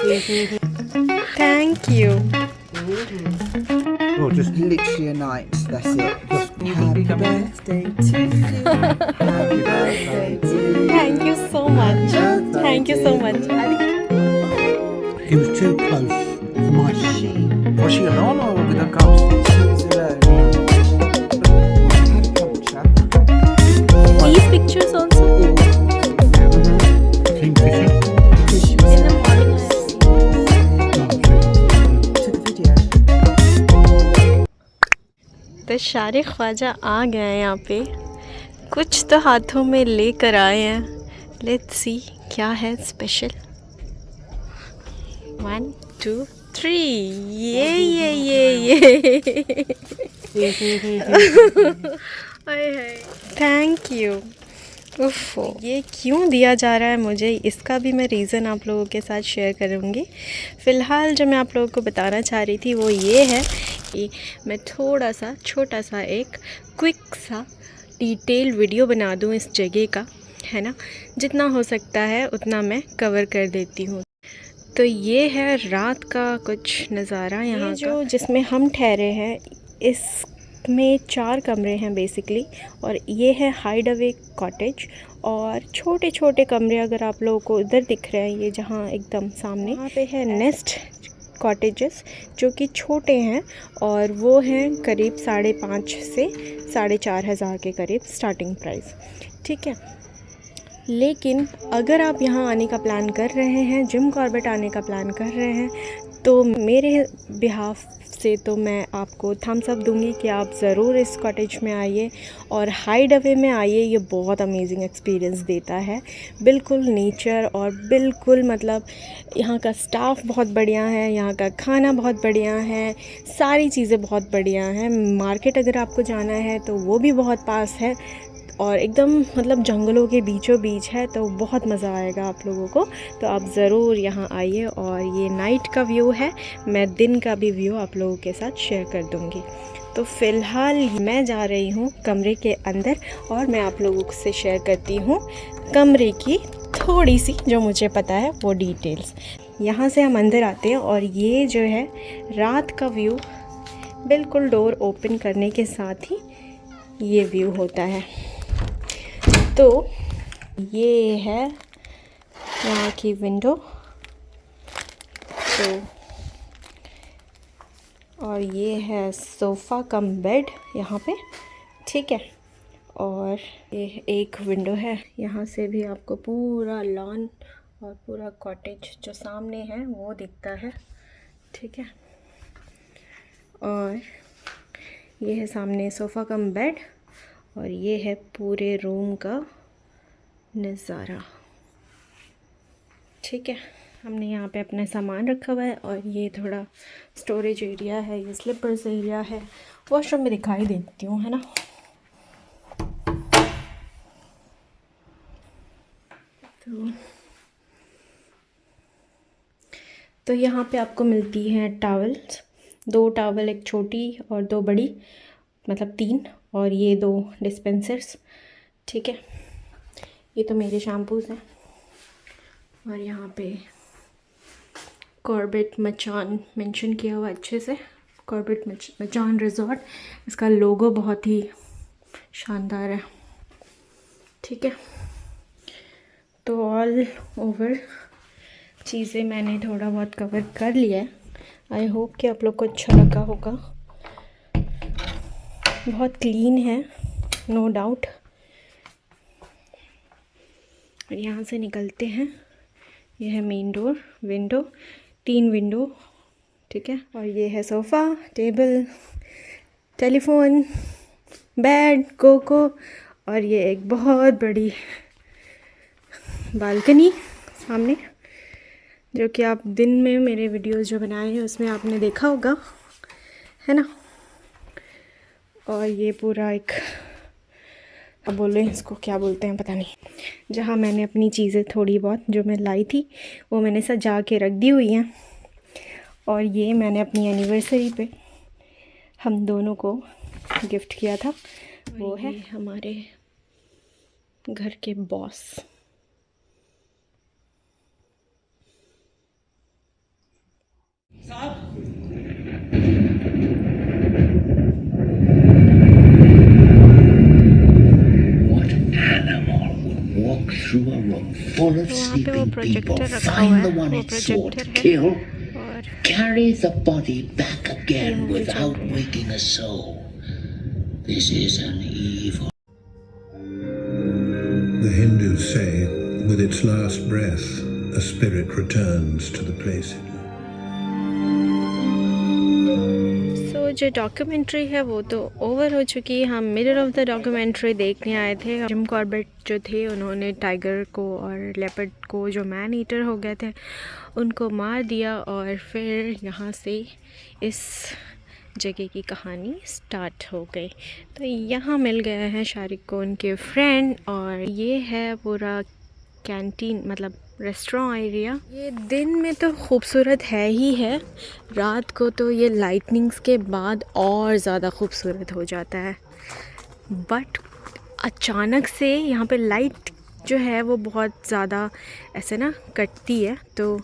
Thank you. Oh, just literally a night. That's it. Just happy birthday to you. Happy birthday to you. Thank you so much. Thank you so much. He was too close for my family. Was she alone or with her cubs? She was alone. Had a culture. These pictures also. Kingfisher. Because she was In the morning I have seen. to the video. तो सारे ख्वाजा आ गए हैं यहाँ पे, कुछ तो हाथों में लेकर आए हैं। लेट्स सी क्या है स्पेशल। 1 2 3 ये थैंक यू। उफ, ये क्यों दिया जा रहा है मुझे, इसका भी मैं रीज़न आप लोगों के साथ शेयर करूँगी। फ़िलहाल जो मैं आप लोगों को बताना चाह रही थी वो ये है कि मैं थोड़ा सा छोटा सा एक क्विक सा डिटेल वीडियो बना दूँ इस जगह का, है ना। जितना हो सकता है उतना मैं कवर कर देती हूँ। तो ये है रात का कुछ नज़ारा यहाँ जो जिसमें हम ठहरे हैं। इसमें 4 कमरे हैं बेसिकली, और ये है हाइड अवे कॉटेज। और छोटे छोटे कमरे अगर आप लोगों को उधर दिख रहे हैं, ये जहाँ एकदम सामने, वहाँ पे है नेस्ट कॉटेजेस जो कि छोटे हैं, और वो हैं करीब 5,500 से 4,500 के करीब स्टार्टिंग प्राइस, ठीक है। लेकिन अगर आप यहाँ आने का प्लान कर रहे हैं, जिम कॉर्बेट आने का प्लान कर रहे हैं, तो मेरे बिहाफ से तो मैं आपको थम्स अप दूंगी कि आप ज़रूर इस कॉटेज में आइए और हाइड अवे में आइए। ये बहुत अमेजिंग एक्सपीरियंस देता है, बिल्कुल नेचर, और बिल्कुल मतलब यहाँ का स्टाफ बहुत बढ़िया है, यहाँ का खाना बहुत बढ़िया है, सारी चीज़ें बहुत बढ़िया हैं। मार्केट अगर आपको जाना है तो वो भी बहुत पास है, और एकदम मतलब जंगलों के बीचों बीच है, तो बहुत मज़ा आएगा आप लोगों को। तो आप ज़रूर यहाँ आइए। और ये नाइट का व्यू है, मैं दिन का भी व्यू आप लोगों के साथ शेयर कर दूँगी। तो फ़िलहाल मैं जा रही हूँ कमरे के अंदर, और मैं आप लोगों से शेयर करती हूँ कमरे की थोड़ी सी जो मुझे पता है वो डिटेल्स। यहाँ से हम अंदर आते हैं, और ये जो है रात का व्यू, बिल्कुल डोर ओपन करने के साथ ही ये व्यू होता है। तो ये है यहाँ की विंडो, तो और ये है सोफ़ा कम बेड यहाँ पे, ठीक है। और ये एक विंडो है, यहाँ से भी आपको पूरा लॉन और पूरा कॉटेज जो सामने है वो दिखता है, ठीक है। और ये है सामने सोफ़ा कम बेड, और ये है पूरे रूम का नज़ारा, ठीक है। हमने यहाँ पे अपना सामान रखा हुआ है, और ये थोड़ा स्टोरेज एरिया है, ये स्लीपर्स एरिया है। वॉशरूम में दिखाई देती हूँ, है ना। तो यहाँ पे आपको मिलती हैं टावल्स, 2 टावल, एक छोटी और 2 बड़ी, मतलब 3, और ये 2 डिस्पेंसर्स, ठीक है। ये तो मेरे शैम्पूज़ हैं। और यहाँ पे कॉर्बेट मचान मेंशन किया हुआ अच्छे से, कॉर्बेट मचान रिज़ॉर्ट। इसका लोगो बहुत ही शानदार है, ठीक है। तो ऑल ओवर चीज़ें मैंने थोड़ा बहुत कवर कर लिया है। आई होप कि आप लोग को अच्छा लगा होगा। बहुत क्लीन है, नो डाउट। और यहाँ से निकलते हैं, यह है मेन डोर, विंडो, 3 विंडो, ठीक है। और ये है सोफ़ा, टेबल, टेलीफोन, बेड, कोको, और ये एक बहुत बड़ी बालकनी सामने, जो कि आप दिन में मेरे वीडियोस जो बनाए हैं उसमें आपने देखा होगा, है ना। और ये पूरा एक, अब बोले इसको क्या बोलते हैं पता नहीं, जहाँ मैंने अपनी चीज़ें थोड़ी बहुत जो मैं लाई थी वो मैंने सजा के रख दी हुई हैं। और ये मैंने अपनी एनिवर्सरी पे हम दोनों को गिफ्ट किया था, वो है हमारे घर के बॉस। full of वहाँ पे वो sleeping people प्रोजेक्टर रखा हुआ find the है, one वो it sought to प्रोजेक्टर है kill, और carry the body back again movie चल without रही है। waking a soul. This is an evil. The Hindus say, with its last breath, a spirit returns to the place it सो जो documentary है वो तो over हो चुकी है। हम मिडल ऑफ द डॉक्यूमेंट्री देखने आए थे। जिम कॉर्बेट जो थे उन्होंने टाइगर को और लेपर्ड को जो मैन ईटर हो गए थे उनको मार दिया और फिर यहाँ से इस जगह की कहानी स्टार्ट हो गई। तो यहाँ मिल गए हैं शारिक को उनके फ्रेंड और ये है पूरा कैंटीन मतलब रेस्टोरेंट एरिया। ये दिन में तो खूबसूरत है ही है, रात को तो ये लाइटनिंग्स के बाद और ज़्यादा खूबसूरत हो जाता है। बट अचानक से यहाँ पे लाइट जो है वो बहुत ज़्यादा ऐसे ना कटती है। तो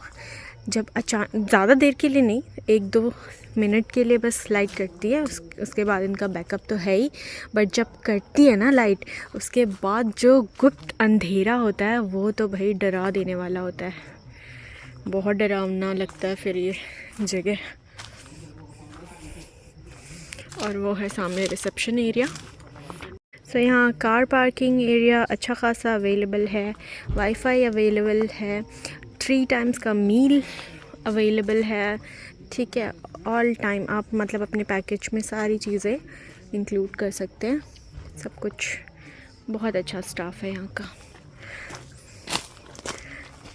जब ज़्यादा देर के लिए नहीं, 1-2 मिनट के लिए बस लाइट कटती है, उसके बाद इनका बैकअप तो है ही। बट जब कटती है ना लाइट, उसके बाद जो गुप्त अंधेरा होता है वो तो भाई डरा देने वाला होता है। बहुत डरावना लगता है फिर ये जगह। और वो है सामने रिसेप्शन एरिया। सो यहाँ कार पार्किंग एरिया अच्छा खासा अवेलेबल है, वाईफाई अवेलेबल है, 3 टाइम्स का मील अवेलेबल है। ठीक है, ऑल टाइम आप मतलब अपने पैकेज में सारी चीज़ें इंक्लूड कर सकते हैं। सब कुछ बहुत अच्छा स्टाफ है यहाँ का।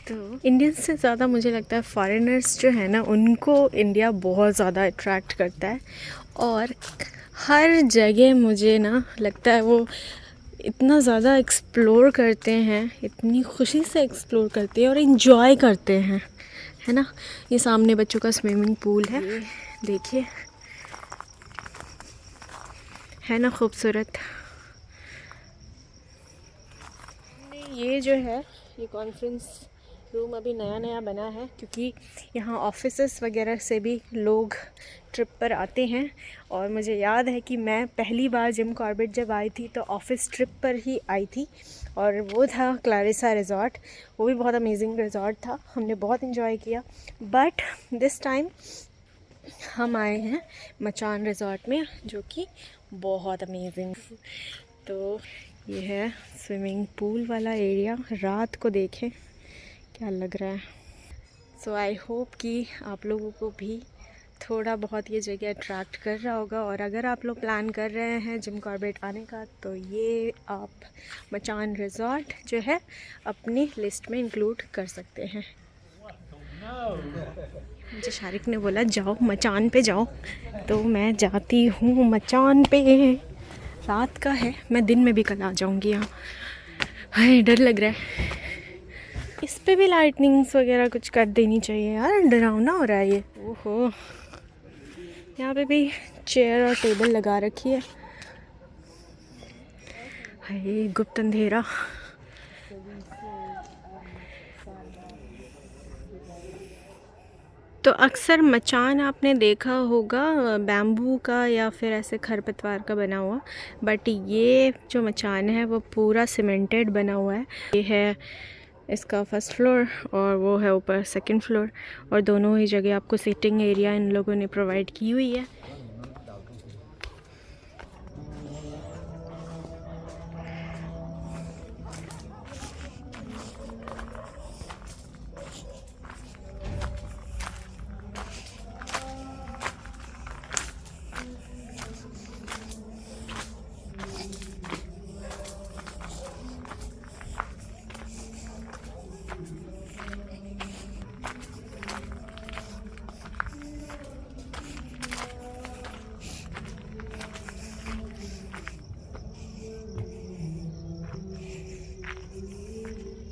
तो इंडियंस से ज़्यादा मुझे लगता है फॉरेनर्स जो है ना उनको इंडिया बहुत ज़्यादा अट्रैक्ट करता है। और हर जगह मुझे ना लगता है वो इतना ज़्यादा एक्सप्लोर करते हैं, इतनी खुशी से एक्सप्लोर करते हैं और इन्जॉय करते हैं, है ना। ये सामने बच्चों का स्विमिंग पूल है, देखिए, है ना खूबसूरत। ये जो है ये कॉन्फ्रेंस रूम अभी नया नया बना है क्योंकि यहाँ ऑफिसेस वगैरह से भी लोग ट्रिप पर आते हैं। और मुझे याद है कि मैं पहली बार जिम कॉर्बेट जब आई थी तो ऑफिस ट्रिप पर ही आई थी और वो था क्लारिसा रिज़ॉर्ट। वो भी बहुत अमेजिंग रिज़ॉर्ट था, हमने बहुत इन्जॉय किया। बट दिस टाइम हम आए हैं मचान रिज़ॉर्ट में जो कि बहुत अमेजिंग। तो ये है स्विमिंग पूल वाला एरिया, रात को देखें क्या लग रहा है। सो आई होप कि आप लोगों को भी थोड़ा बहुत ये जगह अट्रैक्ट कर रहा होगा। और अगर आप लोग प्लान कर रहे हैं जिम कॉर्बेट आने का तो ये आप मचान रिज़ॉर्ट जो है अपनी लिस्ट में इंक्लूड कर सकते हैं। मुझे शारिक ने बोला जाओ मचान पे जाओ, तो मैं जाती हूँ मचान पे। रात का है, मैं दिन में भी कल आ जाऊँगी यहाँ। हाय डर लग रहा है। इस पे भी लाइटनिंग्स वगैरह कुछ कर देनी चाहिए यार, डरावना हो रहा है ये। ओहो, यहाँ पे भी चेयर और टेबल लगा रखी है। हाय गुप्त अंधेरा। तो अक्सर मचान आपने देखा होगा बैम्बू का या फिर ऐसे खरपतवार का बना हुआ, बट ये जो मचान है वो पूरा सीमेंटेड बना हुआ है। ये है इसका फर्स्ट फ्लोर और वो है ऊपर सेकंड फ्लोर, और दोनों ही जगह आपको सिटिंग एरिया इन लोगों ने प्रोवाइड की हुई है।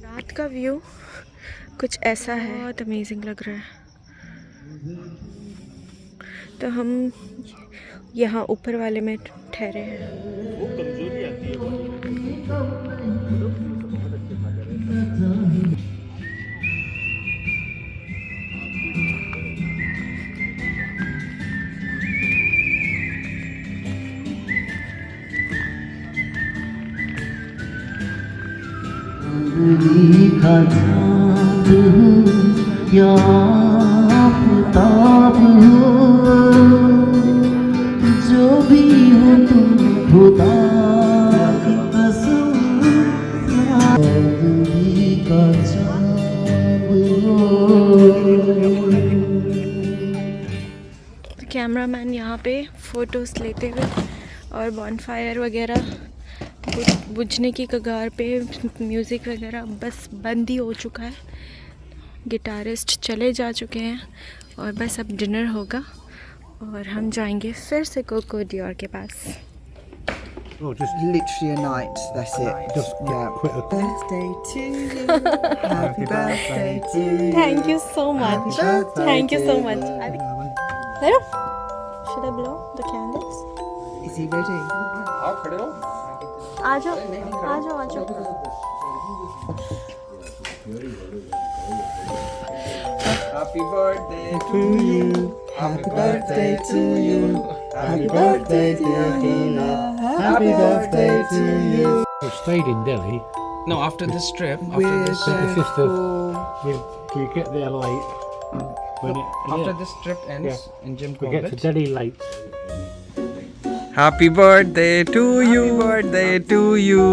रात का व्यू कुछ ऐसा है, बहुत अमेजिंग लग रहा है। तो हम यहाँ ऊपर वाले में ठहरे हैं। का चाँद हूँ या आफताब हूँ, जो भी हो तुम खुदा की कसम, चाँदनी का चाँद हो। कैमरामैन यहाँ पे फ़ोटोज़ लेते हुए और बॉनफायर वगैरह बुझने की कगार पे, म्यूज़िक वगैरह बस बंद ही हो चुका है। गिटारिस्ट चले जा चुके हैं और बस अब डिनर होगा और हम जाएंगे फिर से कोको डियोर के पास। Oh, just Literally a night, that's it. Just Yeah. quit a- Birthday to you. Happy birthday to you. Thank you so much, birthday thank you to so you. Much. Hello, should I blow the candles? Is he ready? आ जाओ आ जाओ आ जाओ। Happy birthday to you. Happy birthday to you. Happy birthday, dear Hina. Happy birthday to you. We stayed in Delhi. No, after this trip, We're It's just thankful. we get there late. after this trip ends in Jim we get to Corbett. Delhi late. Happy birthday to you. Happy birthday to you.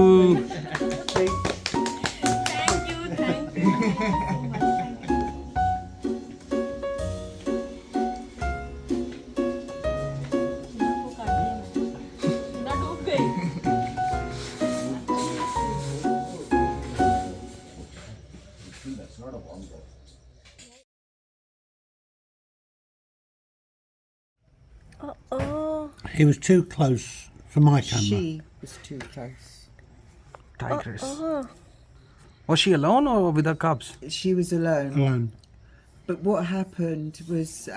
Oh, He was too close for my camera. She was too close. Tigress. Was she alone or with her cubs? She was alone. Alone. But what happened was,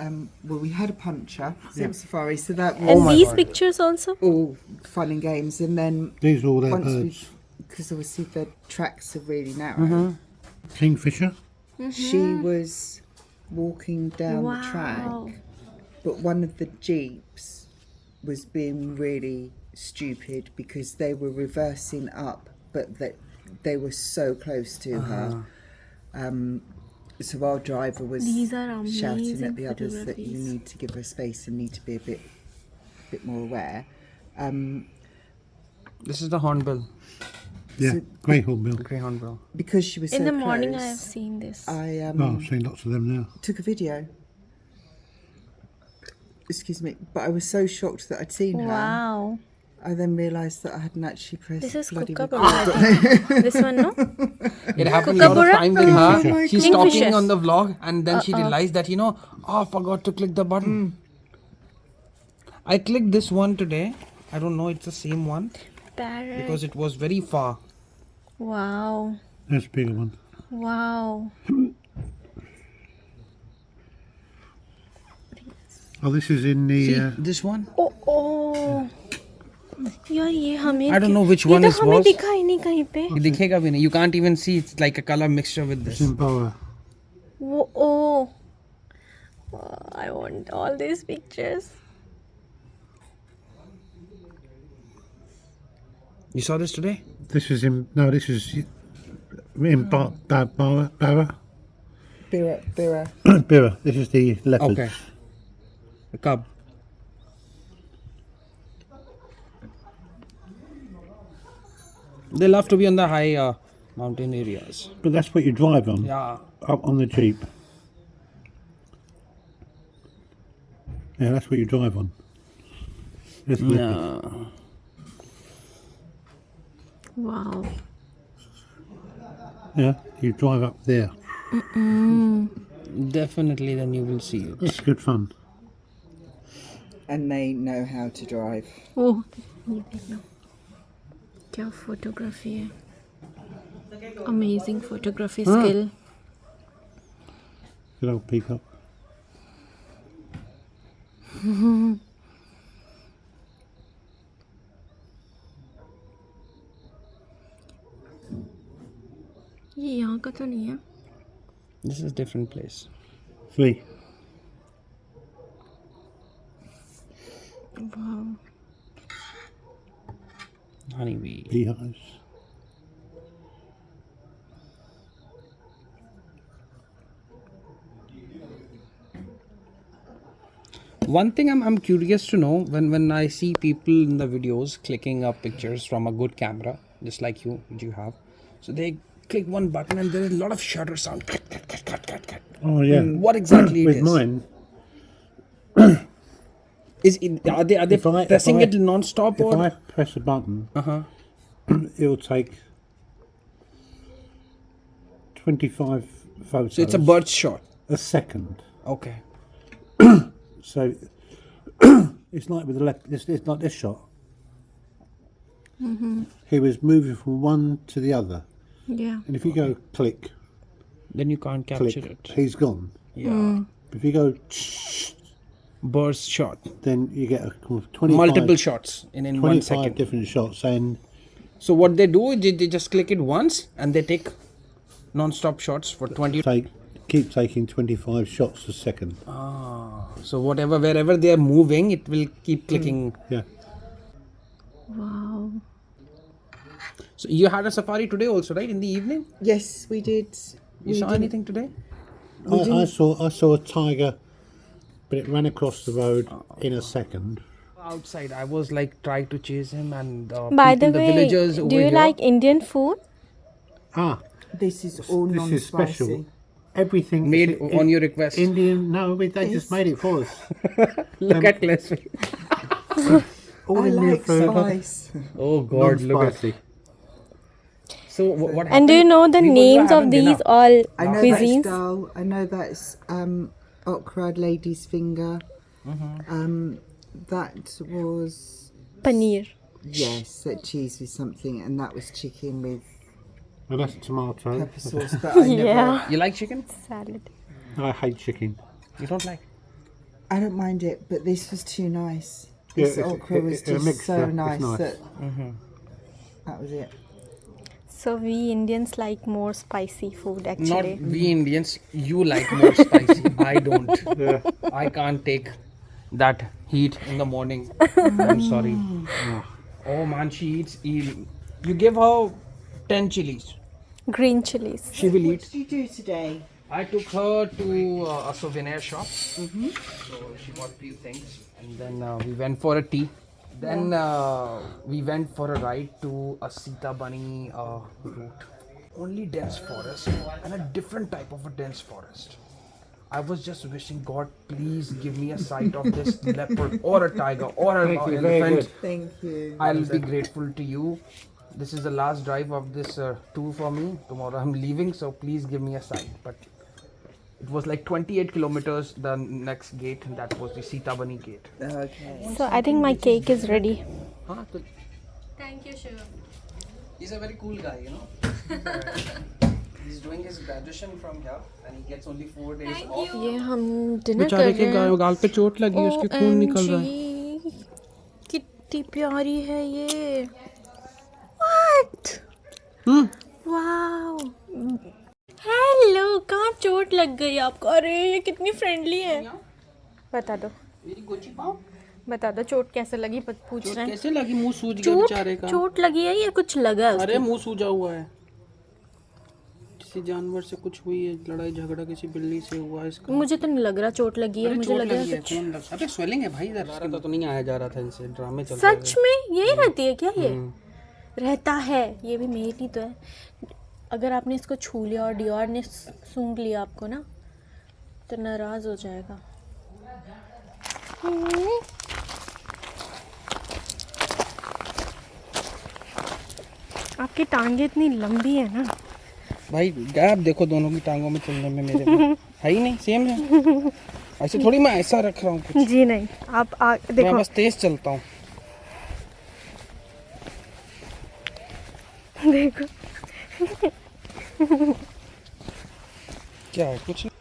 well, we had a puncher, Sim Safari, so that was and my these God. pictures also. all fun and games. And then These are all their once we, birds. because obviously the tracks are really narrow, Kingfisher. she was walking down the Wow. track, but one of the jeeps was being really stupid because they were reversing up, but that they were so close to her. So our driver was These are shouting amazing at the others that you photographies. need to give her space and need to be a bit more aware. This is the hornbill, Yeah, Grey Hornbill. grey hornbill. Because she was In so the morning, I close, have seen this. I Oh, I've seen lots of them now. took a video. Excuse me, but I was so shocked that I'd seen her. Wow, I then realised that I hadn't actually pressed this is bloody Kookaburra. I think. This one, no? It happened a lot of Kookaburra? time with her. She's Kingfisher. talking on the vlog and then she realized that, I forgot to click the button. I clicked this one today. I don't know, it's the same one Parrot. because it was very far. Wow, That's a bigger one. wow. Oh, this is in the. See, this one? Oh, oh. यार ये हमें I don't know which ये one तो is हमें worse. दिखा ही नहीं कहीं पे। ये दिखेगा भी नहीं. You can't even see. It's like a color mixture with this. It's in Boa. वो oh, I want all these pictures. You saw this today? This is in. No, this is in Barra. Bira. Birra. This is the leopards. Okay. The cub. They love to be on the high mountain areas. But that's what you drive on. Yeah. Up on the Jeep. Yeah, that's what you drive on. This leopard. Yeah. Wow. Yeah, you drive up there. Definitely, then you will see it. It's good fun. And they know how to drive. ओह ये देखना क्या photography है, amazing photography skill. Good old peacock. ये यहाँ का तो नहीं है। This is different place. Flea. वाह, Honeybee. Beehives. One thing I'm curious to know, when I see people in the videos clicking up pictures from a good camera, just like you, which you have, so they click one button and there is a lot of shutter sound. Cut. Oh yeah. What exactly With it is? mine, Are they If I- pressing if I- it non-stop if or? I press a button, Uh-huh. it'll take 25 photos. So it's a burst shot. a second. Okay. So it's like with the left. It's like this shot. He was moving from one to the other, Yeah. and if you go click, Then you can't click, capture it. he's gone. Yeah. If you go, Burst shot. then you get a 25, Multiple shots in 1 25 second. different shots, and So what they do is they just click it once and they take non-stop shots for 20. keep taking 25 shots a second. So wherever they are moving, it will keep clicking. Yeah. Wow. So you had a safari today also, right? In the evening, Yes, we did. you saw anything today? I saw a tiger, but it ran across the road in a second. Outside, I was like trying to chase him, and By the people, way, villagers over do you here. like Indian food? Ah, This is all this non-spicy. is special. Everything Made is on your request? Indian? No, they just made it for us. Look at Leslie. All I Indian like food, Oh spice. God, look at. non-spicy. So what happened? And do you know the We were names of having dinner. these all I know cuisines? that's dal. I know that's okra, lady's finger. That was Paneer. yes, that cheese with something, and that was chicken with And that's tomato. pepper sauce. But I never. Yeah. You like chicken? Salad. I hate chicken. You don't like? I don't mind it, but this was too nice. Yeah, This okra was a just mixture, so it's nice, nice. that that was it. So we Indians like more spicy food Not actually. we Indians. You like more spicy. I don't. Yeah. I can't take that heat in the morning. I'm sorry. Oh man, she eats. You give her 10 chilies. Green chilies. She will eat. What did you do today? I took her to a souvenir shop. So she bought few things, and then we went for a tea. Then we went for a ride to a Sita Bunny route. Only dense forest and a different type of a dense forest. I was just wishing God, please give me a sight of this leopard or a tiger or an elephant. Thank you. I'll be grateful to you. This is the last drive of this tour for me. Tomorrow I'm leaving, so please give me a sight. But it was like 28 kilometers the next gate, and that was the Sita Bunny gate. Okay. So I think my cake is ready. Thank you, Shiva. He's a very cool guy, you know. He's doing his graduation from here, and he gets only 4 days off. ये हम dinner कर बेचारे रहे के हैं. गाल पे चोट लगी है, उसके खून निकल रहा है. OMG, कितनी प्यारी है ये. What? Wow. हेलो, कहाँ चोट लग गई आपको? अरे ये कितनी फ्रेंडली है. बता दो. मेरी गोची पाओ. बता दो चोट कैसे लगी, पूछ रहे हैं. कैसे लगी? मुंह सूज गया बेचारे का. चोट लगी है या कुछ लगा? अरे मुंह सूजा हुआ है. किसी जानवर से कुछ हुई है, लड़ाई झगड़ा किसी बिल्ली से हुआ है इसका. मुझे तो नहीं लग रहा चोट लगी है. मुझे लग रहा है कुछ. खून लग. अबे स्वेलिंग है भाई इधर. तो नहीं आया जा रहा था इनसे. ड्रामे चल रहे सच में यही रहती है क्या ये? रहता है. ये भी मेल ही तो है. अगर आपने इसको छू लिया और डियोर ने सूंघ लिया आपको ना, तो नाराज हो जाएगा. आपकी टांगे इतनी लंबी है ना. भाई गैप देखो दोनों की टांगों में चलने में मेरे में. है ही नहीं, सेम है. ऐसे थोड़ी मैं ऐसा रख रहा हूँ कुछ. जी नहीं, आप मैं देखो. बस तेज चलता हूँ. देखो क्या है कुछ नहीं.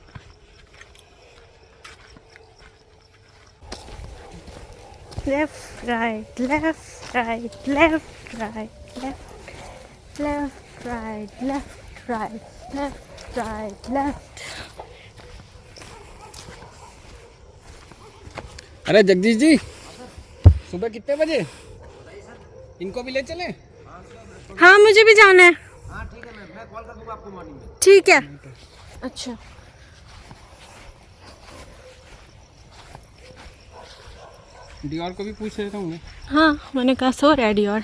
Left right left right left right left left right left right left right left. अरे जगदीश जी, सुबह कितने बजे? इनको भी ले चलें? हाँ मुझे भी जाना है. मैं कॉल कर दूंगा आपको मॉर्निंग में. ठीक है. अच्छा. डियोर को भी पूछ लेता हूँ। हाँ, मैंने कहा सो रहा है Dior.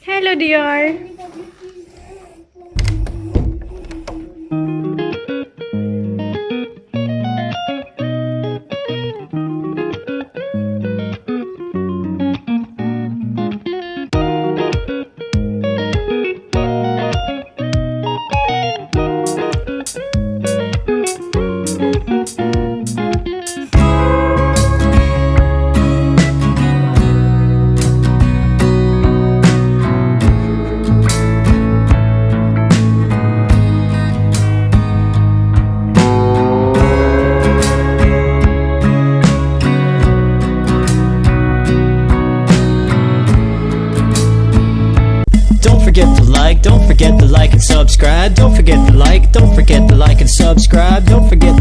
Hello dear. Don't forget to like and subscribe. Don't forget to like and subscribe. Don't forget to